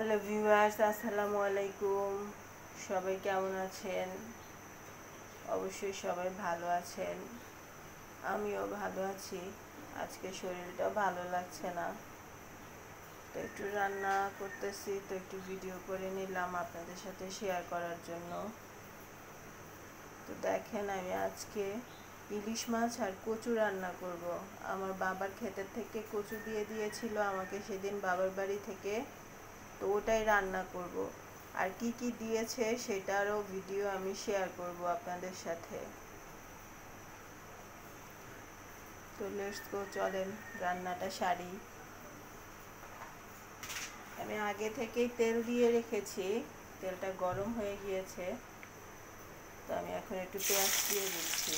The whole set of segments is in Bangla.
হ্যালো ভিউয়ার্স, আসসালামু আলাইকুম। সবাই কেমন আছেন? অবশ্যই সবাই ভালো আছেন। আমিও ভালো আছি। আজকে শরীরটা ভালো লাগছে না, তো একটু রান্না করতেছি, তো একটু ভিডিও করে নিলাম আপনাদের সাথে শেয়ার করার জন্য। তো দেখেন, আমি আজকে ইলিশ মাছ আর কচু রান্না করব। আমার বাবার ক্ষেতের থেকে কচু দিয়ে দিয়েছিল আমাকে সেদিন বাবার বাড়ি থেকে, তো ওটাই রান্না করব। আর কি কি দিয়েছে সেটারও ভিডিও আমি শেয়ার করব আপনাদের সাথে। তো লেটস গো, চলেন রান্নাটা সারি। আমি আগে থেকেই তেল দিয়ে রেখেছি, তেলটা গরম হয়ে গিয়েছে, তো আমি এখন একটু পেঁয়াজ দিয়ে দিচ্ছি।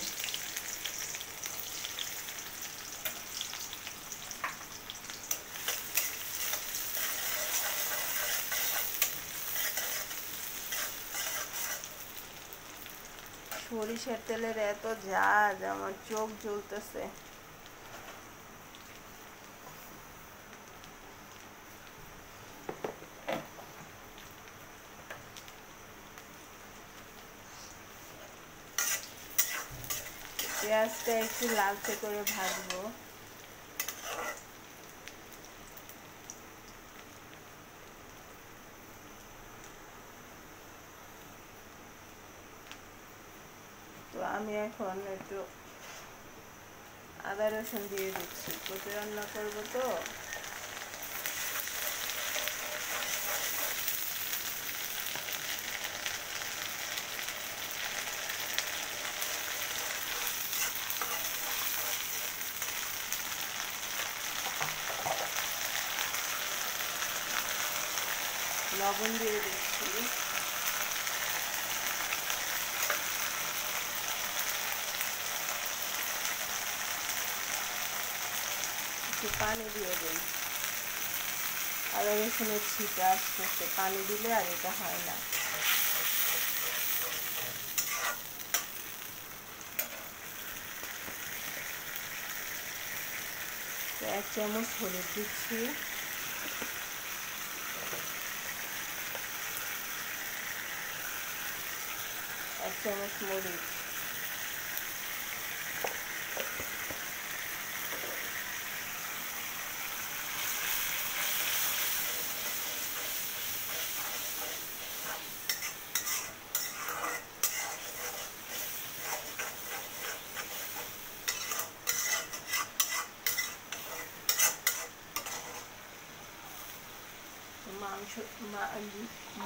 সরিষার তেলের এত ঝাঁজ, আমার চোখ জ্বলতেছে। পেঁয়াজটা একটু লালচে করে ভাজবো। তো আমি এখন একটু আদা রসুন দিয়ে দিচ্ছি, কচু রান্না করবো তো। লবণ দিয়ে দিচ্ছি, একটু পানি দিয়ে দিই। আদা রসুনের ছিটা আসতেছে, পানি দিলে আর এটা হয় না। তো 1 চামচ হলুদ দিচ্ছি, 1 চামচ মরিচ,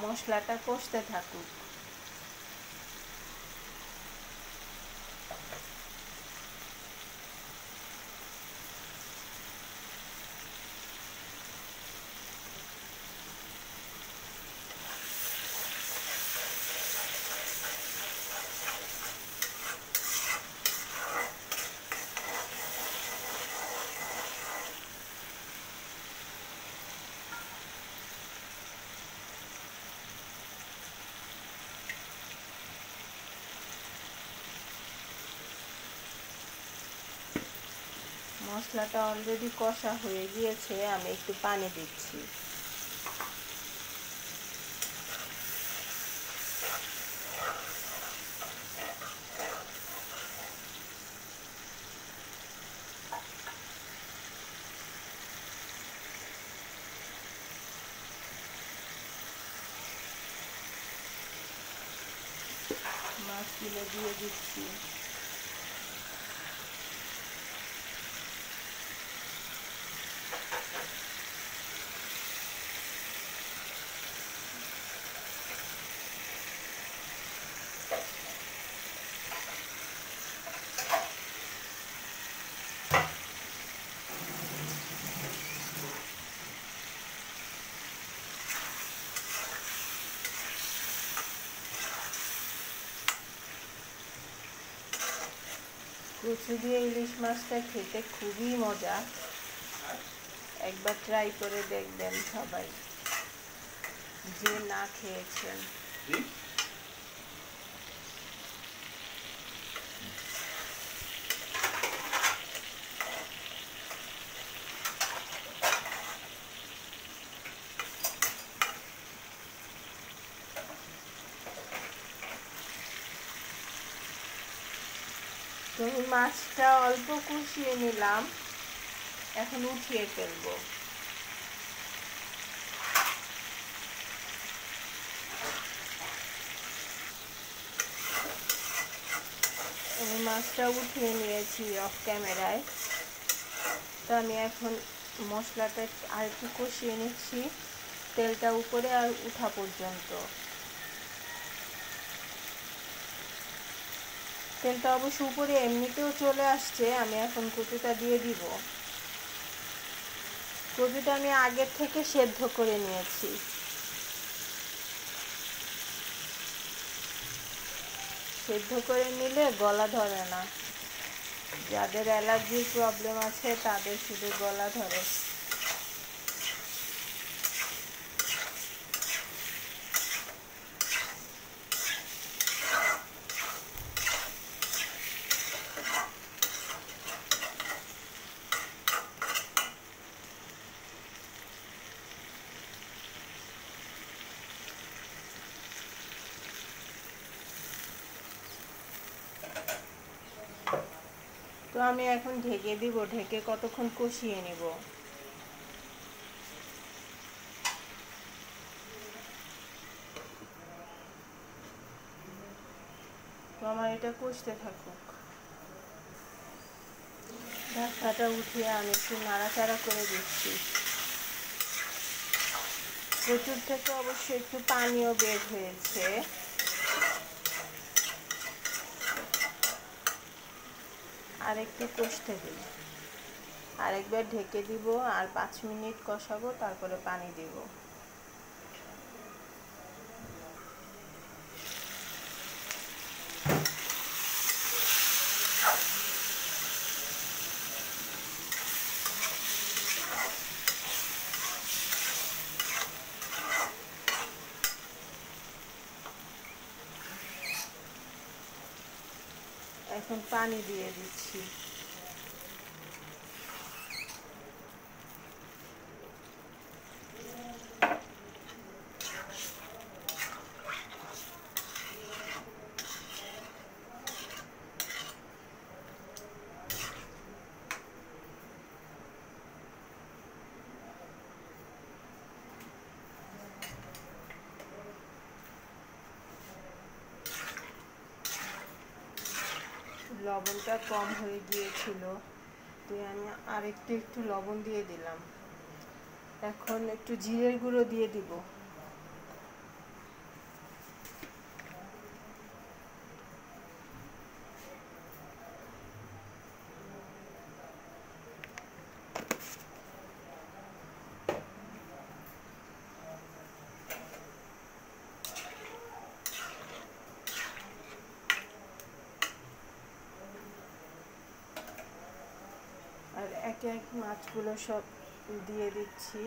মশলাটা কষতে থাকুক। মশলাটা অলরেডি কষা হয়ে গিয়েছে, আমি একটু পানি দিচ্ছি। মাছগুলো দিয়ে দিচ্ছি। কচু দিয়ে ইলিশ মাছটা খেতে খুবই মজা, একবার ট্রাই করে দেখবেন সবাই, যে না খেয়েছেন। তো আমি মাছটা অল্প কষিয়ে নিলাম, এখন উঠিয়ে ফেলবো। আমি মাছটা উঠিয়ে নিয়েছি অফ ক্যামেরায়। তো আমি এখন মশলাটা আর একটু কষিয়ে নিচ্ছি, তেলটা উপরে আর উঠা পর্যন্ত। তেলটা অবশ্য উপরে এমনিতেও চলে আসছে, আমি এখন কচুটা দিয়ে দিব। কচুটা আমি আগের থেকে সেদ্ধ করে নিয়েছি। সেদ্ধ করে নিলে গলা ধরে না, যাদের অ্যালার্জির প্রবলেম আছে তাদের শুধু গলা ধরে। তো আমি এখন ঢেকে দিব, ঢেকে কতক্ষণ কষিয়ে নিব। তো আমার এটা কষতে থাকুক। ঢাকনাটা উঠিয়ে আমি একটু নাড়াচাড়া করে দিচ্ছি। কচুর থেকে অবশ্যই একটু পানিও বের হয়েছে। আর একটু কষতে দিই, আরেকবার ঢেকে দিব, আর 5 মিনিট কষাবো, তারপরে পানি দিব। এখন পানি দিয়ে দিচ্ছি। লবণটা কম হয়ে গিয়েছিল, তো আমি একটু লবণ দিয়ে দিলাম। এখন একটু জিরের গুঁড়ো দিয়ে দিব। আর একে এক মাছগুলো সব দিয়ে দিচ্ছি।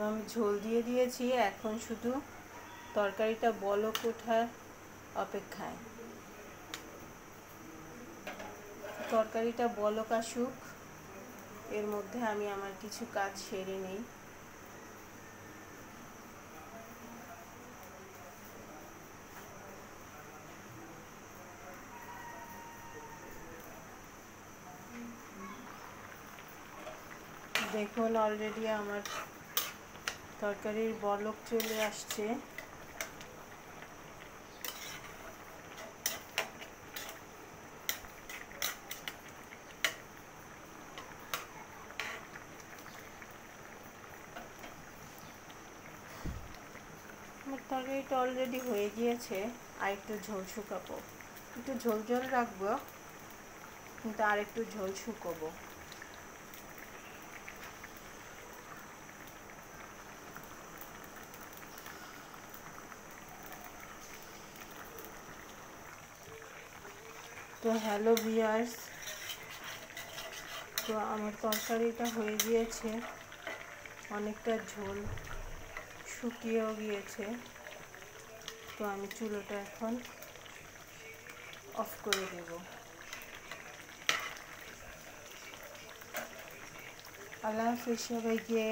তো আমি ঝোল দিয়ে দিয়েছি, এখন শুধু তরকারিটা বলক ওঠার অপেক্ষায়। তরকারিটা বলক আসুক, এর মধ্যে আমি আমার কিছু কাজ সেরে নিই। দেখুন অলরেডি আমার তরকারির বলক চলে আসছে। আমার তরকারিটা অলরেডি হয়ে গিয়েছে, আর একটু ঝোল শুকাবো। একটু ঝোল ঝোল রাখবো, কিন্তু আর একটু ঝোল শুকোবো। তো হ্যালো ভিউয়ার্স, তো আমার তরকারিটা হয়ে গিয়েছে, অনেকটা ঝোল শুকিয়েও গিয়েছে। তো আমি চুলোটা এখন অফ করে দেব। আল্লাহ হাফেজ সবাইকে।